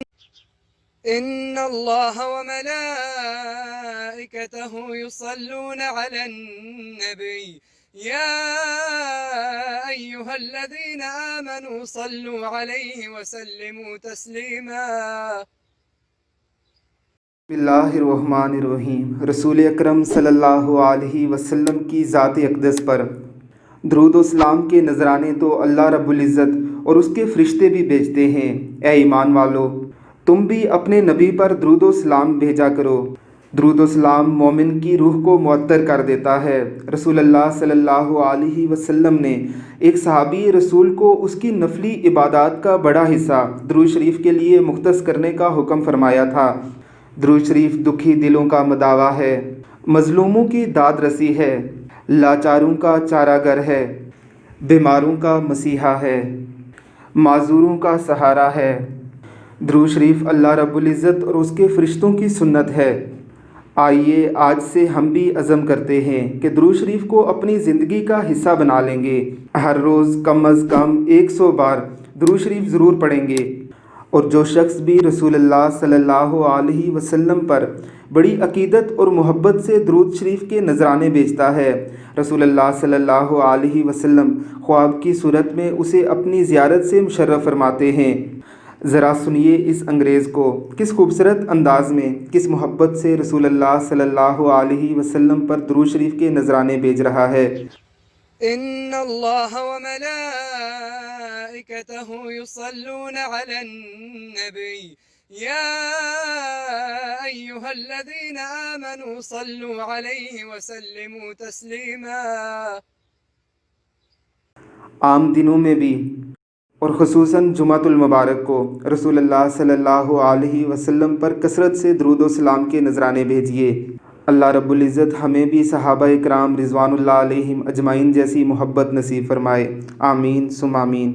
إن الله وملائكته يصلون على النبي يا أيها الذين آمنوا صلوا عليه وسلموا تسليما۔ بسم اللہ الرحمن الرحیم۔ رسول اکرم صلی اللہ علیہ وسلم کی ذات اقدس پر درود و سلام کے نذرانے تو اللہ رب العزت اور اس کے فرشتے بھی بھیجتے ہیں۔ اے ایمان والو، تم بھی اپنے نبی پر درود و سلام بھیجا کرو۔ درود و سلام مومن کی روح کو معطر کر دیتا ہے۔ رسول اللہ صلی اللہ علیہ وسلم نے ایک صحابی رسول کو اس کی نفلی عبادات کا بڑا حصہ درود شریف کے لیے مختص کرنے کا حکم فرمایا تھا۔ درود شریف دکھی دلوں کا مداوا ہے، مظلوموں کی داد رسی ہے، لاچاروں کا چارہ گر ہے، بیماروں کا مسیحا ہے، معذوروں کا سہارا ہے۔ درود شریف اللہ رب العزت اور اس کے فرشتوں کی سنت ہے۔ آئیے آج سے ہم بھی عزم کرتے ہیں کہ درود شریف کو اپنی زندگی کا حصہ بنا لیں گے۔ ہر روز کم از کم 100 بار درود شریف ضرور پڑھیں گے۔ اور جو شخص بھی رسول اللہ صلی اللہ علیہ وسلم پر بڑی عقیدت اور محبت سے درود شریف کے نذرانے بھیجتا ہے، رسول اللہ صلی اللہ علیہ وسلم خواب کی صورت میں اسے اپنی زیارت سے مشرف فرماتے ہیں۔ ذرا سنیے اس انگریز کو کس خوبصورت انداز میں، کس محبت سے رسول اللہ صلی اللہ علیہ وسلم پر درود شریف کے نذرانے بھیج رہا ہے۔ إن الله وملائكته يصلون على النبي يا أيها الذين آمنوا صلوا عليه وسلموا تسليما۔ عام دنوں میں بھی اور خصوصاً جمعۃ المبارک کو رسول اللہ صلی اللہ علیہ وسلم پر کثرت سے درود و سلام کے نذرانے بھیجیے۔ اللہ رب العزت ہمیں بھی صحابہ اکرام رضوان اللہ علیہم اجمعین جیسی محبت نصیب فرمائے۔ آمین ثم آمین۔